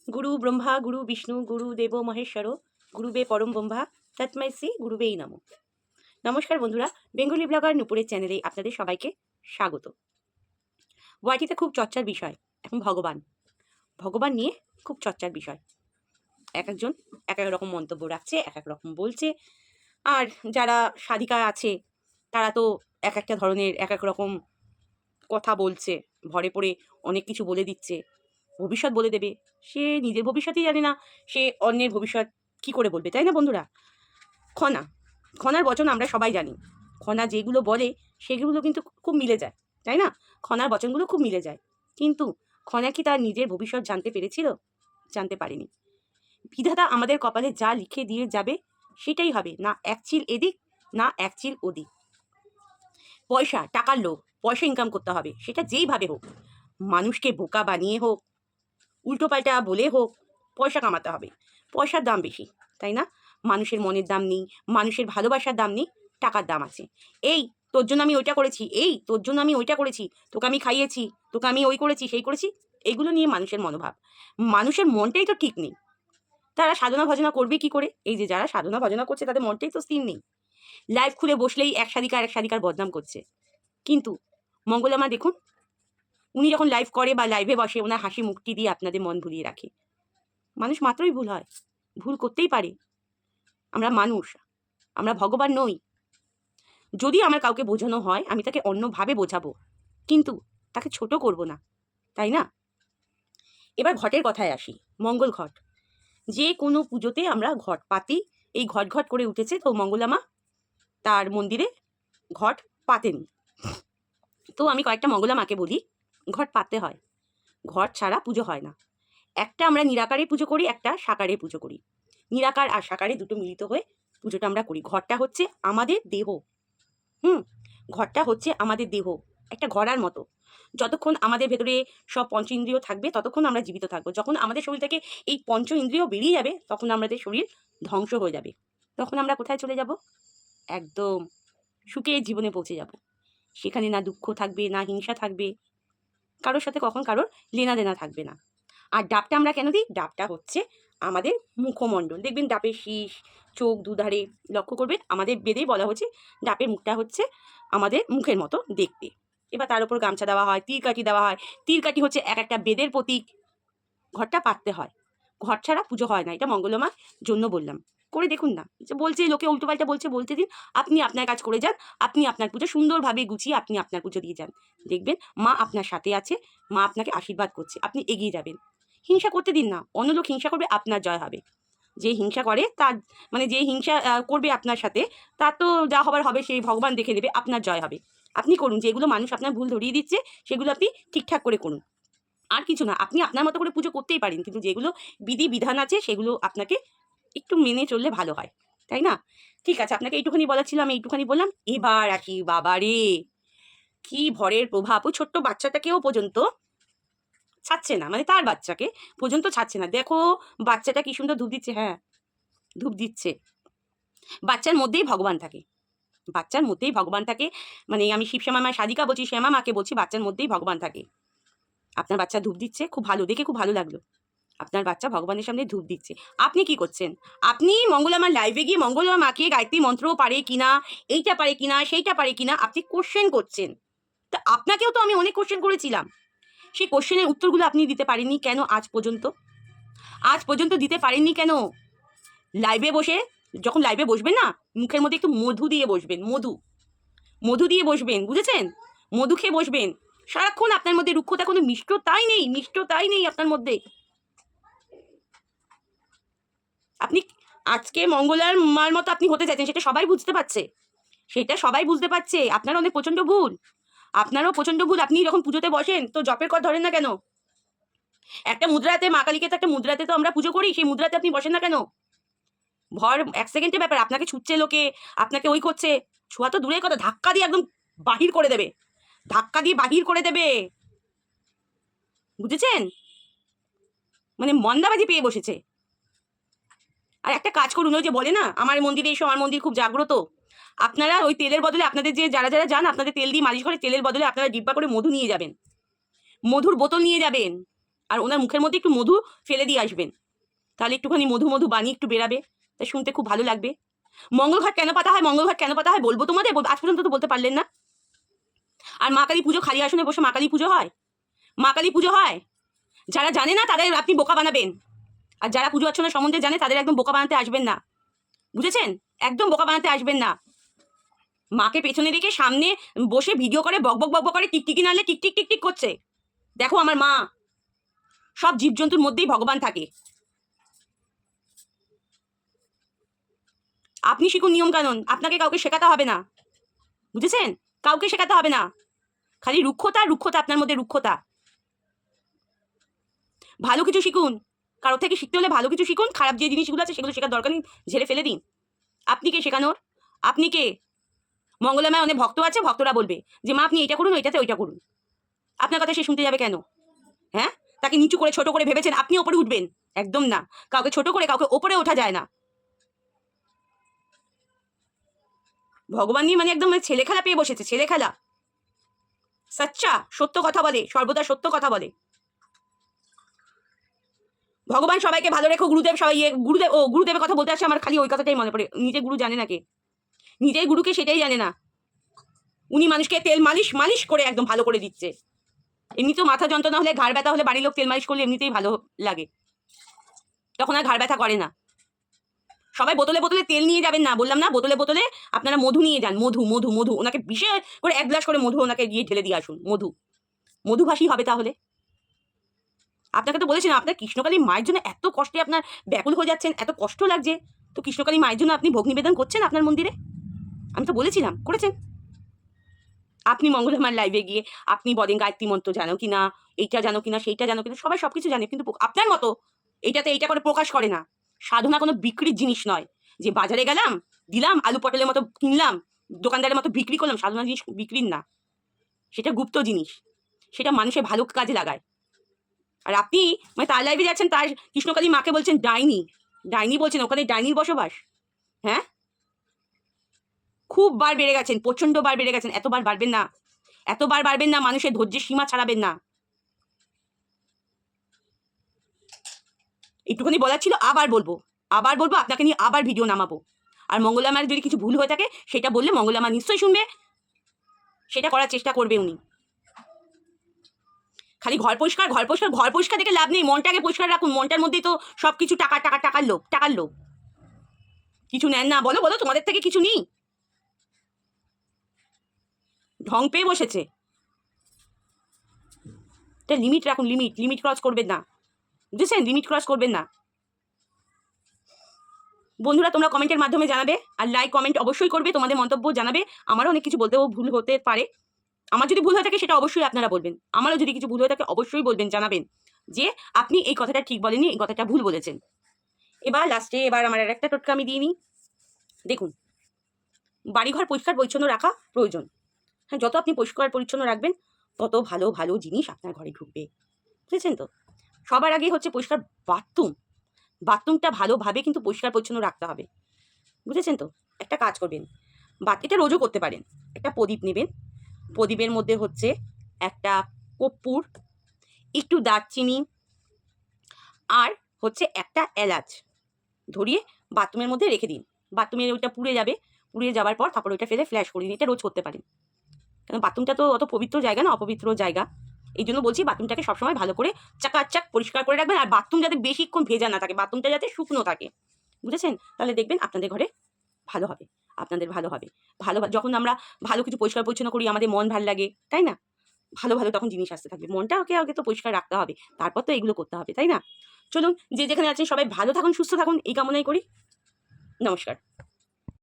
গুরু ব্রহ্মা গুরু বিষ্ণু গুরু দেব মহেশ্বর গুরুবে পরম ব্রহ্মা তৎময় শ্রী গুরুবেই নমঃ। নমস্কার বন্ধুরা, বেঙ্গলি ব্লগার নুপুরের চ্যানেলে আপনাদের সবাইকে স্বাগত। ওয়াইটিতে খুব চর্চার বিষয় এখন ভগবান ভগবান নিয়ে খুব চর্চার বিষয়। এক একজন এক এক রকম মন্তব্য রাখছে, এক এক রকম বলছে। আর যারা সাধিকা আছে তারা তো এক একটা ধরনের এক এক রকম কথা বলছে, ভরে পড়ে অনেক কিছু বলে দিচ্ছে, ভবিষ্যৎ বলে দেবে। সে নিজের ভবিষ্যতই জানে না, সে অন্যের ভবিষ্যৎ কি করে বলবে, তাই না বন্ধুরা? খনা খনার বচন আমরা সবাই জানি। খনা যেগুলো বলে সেগুলো কিন্তু খুব মিলে যায়, তাই না? খনার বচনগুলো খুব মিলে যায়, কিন্তু খনা কি তার নিজের ভবিষ্যৎ জানতে পেরেছিল? জানতে পারেনি। বিধাতা আমাদের কপালে যা লিখে দিয়ে যাবে সেটাই হবে, না এক চিল এদিক না এক চিল ওদিক। পয়সা, টাকার লোভ, পয়সা ইনকাম করতে হবে, সেটা যেইভাবে হোক, মানুষকে বোকা বানিয়ে হোক, উল্টোপাল্টা বলে হোক, পয়সা কামাতে হবে। পয়সার দাম বেশি, তাই না? মানুষের মনের দাম নেই, মানুষের ভালোবাসার দাম নেই, টাকার দাম আছে। এই তোর জন্য আমি ওইটা করেছি, এই তোর জন্য আমি ওইটা করেছি, তোকে আমি খাইয়েছি, তোকে আমি ওই করেছি সেই করেছি, এগুলো নিয়ে মানুষের মনোভাব। মানুষের মনটাই তো ঠিক নেই। তারা সাধনা ভজনা করবে কি করে? এই যে যারা সাধনা ভজনা করছে তাদের মনটাই তো স্থির নেই। লাইভ খুলে বসলেই এক সাধিকা আর এক সাধিকার বদনাম করছে। কিন্তু মঙ্গলামা দেখুন, উনি যখন লাইভ করে বা লাইভে বসে, ওনার হাসি মুখটি দিয়ে আপনাদের মন ভুলিয়ে রাখে। মানুষ মাত্রই ভুল হয়, ভুল করতেই পারে। আমরা মানুষ, আমরা ভগবান নই। যদি আমার কাউকে বোঝানো হয় আমি তাকে অন্যভাবে বোঝাবো, কিন্তু তাকে ছোট করব না, তাই না? এবার ঘটের কথায় আসি। মঙ্গল ঘট, যে কোনো পুজোতে আমরা ঘট পাতি। এই ঘট ঘট করে উঠেছে, তো মঙ্গলামা তার মন্দিরে ঘট পাতেনি। তো আমি কয়েকটা মঙ্গলা মাকে বলি, ঘট পাততে হয়, ঘট ছাড়া পুজো হয় না। একটা আমরা নিরাকারে পুজো করি, একটা সাকারে পুজো করি। নিরাকার আর সাকারে দুটো মিলিত হয়ে পুজোটা আমরা করি। ঘরটা হচ্ছে আমাদের দেহ। ঘরটা হচ্ছে আমাদের দেহ, একটা ঘোড়ার মতো। যতক্ষণ আমাদের ভেতরে সব পঞ্চ ইন্দ্রিয় থাকবে ততক্ষণ আমরা জীবিত থাকবো। যখন আমাদের শরীর থেকে এই পঞ্চ ইন্দ্রিয় বেরিয়ে যাবে তখন আমাদের শরীর ধ্বংস হয়ে যাবে। তখন আমরা কোথায় চলে যাব? একদম সুখের জীবনে পৌঁছে যাব। সেখানে না দুঃখ থাকবে, না হিংসা থাকবে, কারোর সাথে কখন কারোর লেনা দেনা থাকবে না। আর ডাবটা আমরা কেন দিই? ডাবটা হচ্ছে আমাদের মুখমণ্ডল। দেখবেন ডাবের শীষ, চোখ দুধারে লক্ষ্য করবেন, আমাদের বেদেই বলা হচ্ছে ডাবের মুখটা হচ্ছে আমাদের মুখের মতো দেখতে। এবার তার উপর গামছা দেওয়া হয়, তীরকাঠি দেওয়া হয়। তীরকাঠি হচ্ছে এক একটা বেদের প্রতীক। ঘরটা পাততে হয়, ঘর ছাড়া পুজো হয় না। এটা মঙ্গলমার জন্য বললাম, করে দেখুন না। যে বলছে লোকে উল্টোপাল্টা বলছে, বলতে দিন। আপনি আপনার কাজ করে যান, আপনি আপনার পুজো সুন্দরভাবে গুছিয়ে আপনি আপনার পুজো দিয়ে যান। দেখবেন মা আপনার সাথে আছে, মা আপনাকে আশীর্বাদ করছে, আপনি এগিয়ে যাবেন। হিংসা করতে দিন না, অন্য লোক হিংসা করবে, আপনার জয় হবে। যে হিংসা করে তার মানে যে হিংসা করবে আপনার সাথে, তার তো যা হবার হবে সেই ভগবান দেখে দেবে, আপনার জয় হবে। আপনি করুন, যেগুলো মানুষ আপনার ভুল ধরিয়ে দিচ্ছে সেগুলো আপনি ঠিকঠাক করে করুন। আর কিছু না, আপনি আপনার মতো করে পুজো করতেই পারেন, কিন্তু যেগুলো বিধি বিধান আছে সেগুলো আপনাকে একটু মেনে চললে ভালো হয়, তাই না? ঠিক আছে, আপনাকে এইটুখানি বলার ছিল, আমি এইটুখানি বললাম। এবার আসি, বাবা রে, কি ভরের প্রভাব! ওই ছোট্ট বাচ্চাটাকেও পর্যন্ত ছাড়ছে না, মানে তার বাচ্চাকে পর্যন্ত ছাড়ছে না। দেখো বাচ্চাটা কি সুন্দর ধূপ দিচ্ছে, হ্যাঁ ধূপ দিচ্ছে। বাচ্চার মধ্যেই ভগবান থাকে, বাচ্চার মধ্যেই ভগবান থাকে। মানে আমি শিবশ্যামা মা সাধিকা বলছি, শ্যামা মাকে বলছি, বাচ্চার মধ্যেই ভগবান থাকে। আপনার বাচ্চা ধূপ দিচ্ছে, খুব ভালো, দেখে খুব ভালো লাগলো। আপনার বাচ্চা ভগবানের সামনে ধূপ দিচ্ছে। আপনি কি করছেন? আপনি মঙ্গলামার লাইভে গিয়ে মঙ্গলা মাকে গায়ত্রী মন্ত্র পারে কিনা, এইটা পারে কিনা, সেইটা পারে কিনা আপনি কোশ্চেন করছেন। তা আপনাকেও তো আমি অনেক কোশ্চেন করেছিলাম, সেই কোশ্চেনের উত্তরগুলো আপনি দিতে পারেননি কেন আজ পর্যন্ত? আজ পর্যন্ত দিতে পারেননি কেন? লাইভে বসে, যখন লাইভে বসবেন না, মুখের মধ্যে একটু মধু দিয়ে বসবেন, মধু, মধু দিয়ে বসবেন, বুঝেছেন? মধু খেয়ে বসবেন। সারাক্ষণ আপনার মধ্যে রুক্ষতা, কোনো মিষ্টতাই নেই, মিষ্টতাই নেই আপনার মধ্যে। আপনি আজকে মঙ্গলার মার মতো আপনি হতে চাইছেন, সেটা সবাই বুঝতে পারছে, সেটা সবাই বুঝতে পারছে। আপনারও অনেক প্রচণ্ড ভুল, আপনারও প্রচণ্ড ভুল। আপনি যখন পুজোতে বসেন তো জপের কর ধরেন না কেন? একটা মুদ্রাতে, মা কালীকে তো একটা মুদ্রাতে তো আমরা পুজো করি, সেই মুদ্রাতে আপনি বসেন না কেন? ভর এক সেকেন্ডের ব্যাপার, আপনাকে ছুটছে লোকে, আপনাকে ওই করছে। ছোঁয়া তো দূরের কথা, ধাক্কা দিয়ে একদম বাহির করে দেবে, ধাক্কা দিয়ে বাহির করে দেবে, বুঝেছেন? মানে মন্দাবাজি পেয়ে বসেছে। আর একটা কাজ করুন, ওই যে বলে না আমার মন্দিরে এসো, আমার মন্দির খুব জাগ্রত। আপনারা ওই তেলের বদলে, আপনাদের যে যারা যারা যান, আপনাদের তেল দিয়ে মালিশ করে, তেলের বদলে আপনারা ডিব্বা করে মধু নিয়ে যাবেন, মধুর বোতল নিয়ে যাবেন। আর ওনার মুখের মধ্যে একটু মধু ফেলে দিয়ে আসবেন, তাহলে একটুখানি মধু মধু বাণী একটু বেরাবে, তাই শুনতে খুব ভালো লাগবে। মঙ্গল ঘট কেন পাতা হয়, মঙ্গল ঘট কেন পাতা হয় বলবো তোমাদের, আজ পর্যন্ত তো বলতে পারলেন না। আর মা কালী পুজো, খালি আসনে বসে মা কালী পুজো হয়? মা কালী পুজো হয়? যারা জানে না তাদের আপনি বোকা বানাবেন, আর যারা পুজো অর্চনা সম্বন্ধে জানে তাদের একদম বোকা বানাতে আসবেন না, বুঝেছেন? একদম বোকা বানাতে আসবেন না। মাকে পেছনে রেখে সামনে বসে ভিডিও করে বক বক বক বক করে টিকটিকি নাড়লে টিকটিক টিকটিক করছে। দেখো আমার মা, সব জীবজন্তুর মধ্যেই ভগবান থাকে। আপনি শিখুন নিয়ম কানুন, আপনাকে কাউকে শেখাতে হবে না, বুঝেছেন? কাউকে শেখাতে হবে না। খালি রুক্ষতা রুক্ষতা, আপনার মধ্যে রুক্ষতা। ভালো কিছু শিখুন, কারোর থেকে শিখতে হলে ভালো কিছু শিখুন, খারাপ যে জিনিসগুলো আছে সেগুলো শেখার দরকার নেই, ঝেড়ে ফেলে দিন। আপনি কে শেখানোর? আপনি কে? মঙ্গলামায় অনেক ভক্ত আছে, ভক্তরা বলবে যে মা আপনি এটা করুন, ওইটাতে ওইটা করুন। আপনার কথা সে শুনতে যাবে কেন? হ্যাঁ, তাকে নিচু করে ছোট করে ভেবেছেন আপনি ওপরে উঠবেন? একদম না, কাউকে ছোট করে কাউকে ওপরে ওঠা যায় না। ভগবান নিয়ে মানে একদম ছেলে খেলা পেয়ে বসেছে, ছেলে খেলা। সচ্চা, সত্য কথা বলে, সর্বদা সত্য কথা বলে। ভগবান সবাইকে ভালো রেখো, গুরুদেব সবাই গুরুদেব, ও গুরুদেবের কথা বলতে আসছে আমার খালি ওই কথাটাই মনে পড়ে। নিজে গুরু জানে না কে? নিজের গুরুকে সেটাই জানে না। উনি মানুষকে তেল মালিশ মালিশ করে একদম ভালো করে দিচ্ছে। এমনিতেও মাথা যন্ত্রণা হলে, ঘাড় ব্যথা হলে বাড়ির লোক তেল মালিশ করলে এমনিতেই ভালো লাগে, তখন আর ঘাড় ব্যথা করে না। সবাই বোতলে বোতলে তেল নিয়ে যাবেন না, বললাম না? বোতলে বোতলে আপনারা মধু নিয়ে যান, মধু মধু মধু। ওনাকে বিশেষ করে 1 গ্লাস করে মধু ওনাকে গিয়ে ঢেলে দিয়ে আসুন। মধু, মধুভাষী হবে তাহলে। আপনাকে তো বলেছিলাম আপনার কৃষ্ণকালী মায়ের জন্য এত কষ্টে আপনার ব্যাকুল হয়ে যাচ্ছেন, এত কষ্ট লাগছে, তো কৃষ্ণকালী মায়ের জন্য আপনি ভোগ নিবেদন করছেন আপনার মন্দিরে? আমি তো বলেছিলাম, করেছেন। আপনি মঙ্গলমার লাইভে গিয়ে আপনি বলেন গায়ত্রী মন্ত্র জানো কিনা, এইটা জানো কিনা, সেইটা জানো কিনা, সবাই সবকিছু জানে, কিন্তু আপনার মতো এইটাতে এইটা করে প্রকাশ করে না। সাধনা কোনো বিক্রির জিনিস নয় যে বাজারে গেলাম, দিলাম, আলু পটলের মতো কিনলাম, দোকানদারের মতো বিক্রি করলাম। সাধনা জিনিস বিক্রির না, সেটা গুপ্ত জিনিস, সেটা মানুষের ভালো কাজে লাগায়। আর আপনি মানে তার লাইভে যাচ্ছেন, তার কৃষ্ণকালী মাকে বলছেন ডাইনি, ডাইনি বলছেন, ওখানে ডাইনির বসবাস। হ্যাঁ, খুব বার বেড়ে গেছেন, প্রচন্ড বার বেড়ে গেছেন। এতবার বাড়বেন না, এতবার বাড়বেন না, মানুষের ধৈর্যের সীমা ছাড়াবেন না। একটুখানি বলার ছিল, আবার বলবো, আবার বলবো, আপনাকে নিয়ে আবার ভিডিও নামাবো। আর মঙ্গলামার যদি কিছু ভুল হয়ে থাকে সেটা বললে মঙ্গলামা নিশ্চয়ই শুনবে, সেটা করার চেষ্টা করবে উনি। খালি ঘর পরিষ্কার ঘর পরিষ্কার ঘর পরিষ্কার দেখে লাভ নেই, মনটাকে পরিষ্কার রাখুন। মনটার মধ্যেই তো সব কিছু, টাকা টাকা টাকার লোভ, টাকার লোভ। কিছু নেন না? বলো বলো, তোমাদের থেকে কিছু নেই? ঢং পেয়ে বসেছে। তা লিমিট রাখুন, লিমিট, লিমিট ক্রস করবেন না, বুঝেছেন? লিমিট ক্রস করবেন না। বন্ধুরা তোমরা কমেন্টের মাধ্যমে জানাবে, আর লাইক কমেন্ট অবশ্যই করবে, তোমাদের মন্তব্য জানাবে। আমারও অনেক কিছু বলতেও ভুল হতে পারে, আমার যদি ভুল হয়ে থাকে সেটা অবশ্যই আপনারা বলবেন। আমারও যদি কিছু ভুল হয়ে থাকে অবশ্যই বলবেন, জানাবেন যে আপনি এই কথাটা ঠিক বলেননি, এই কথাটা ভুল বলেছেন। এবার লাস্টে এবার আমার আর একটা টোটকা আমি দিয়ে নিই। দেখুন, বাড়িঘর পরিষ্কার পরিচ্ছন্ন রাখা প্রয়োজন। হ্যাঁ, যত আপনি পরিষ্কার পরিচ্ছন্ন রাখবেন তত ভালো ভালো জিনিস আপনার ঘরে ঢুকবে, বুঝেছেন তো? সবার আগে হচ্ছে পরিষ্কার বাথরুম। বাথরুমটা ভালোভাবে কিন্তু পরিষ্কার পরিচ্ছন্ন রাখতে হবে, বুঝেছেন তো? একটা কাজ করবেন, এটা রোজও করতে পারেন। একটা প্রদীপ নেবেন, প্রদীপের মধ্যে হচ্ছে একটা কর্পূর, একটু দারচিনি, আর হচ্ছে একটা এলাচ ধরিয়ে বাথরুমের মধ্যে রেখে দিন। বাথরুমের ওইটা পুড়ে যাবে, পুড়ে যাওয়ার পর তারপর ওইটা ফেলে ফ্ল্যাশ করে দিন। এটা রোজ করতে পারেন, কারণ বাথরুমটা তো অত পবিত্র জায়গা না, অপবিত্র জায়গা। এই জন্য বলছি বাথরুমটাকে সবসময় ভালো করে চাকাচাক পরিষ্কার করে রাখবেন। আর বাথরুম যাতে বেশিক্ষণ ভেজা না থাকে, বাথরুমটা যাতে শুকনো থাকে, বুঝেছেন? তাহলে দেখবেন আপনাদের ঘরে ভালো হবে, আপনাদের ভালো হবে। ভালো যখন আমরা ভালো কিছু পরিষ্কার পরিচ্ছন্ন করি আমাদের মন ভালো লাগে, তাই না? ভালো ভালো তখন জিনিস আসতে থাকবে। মনটা আগে আগে তো পরিষ্কার রাখতে হবে, তারপর তো এগুলো করতে হবে, তাই না? চলুন, যে যেখানে আছেন সবাই ভালো থাকুন, সুস্থ থাকুন, এই কামনাই করি। নমস্কার।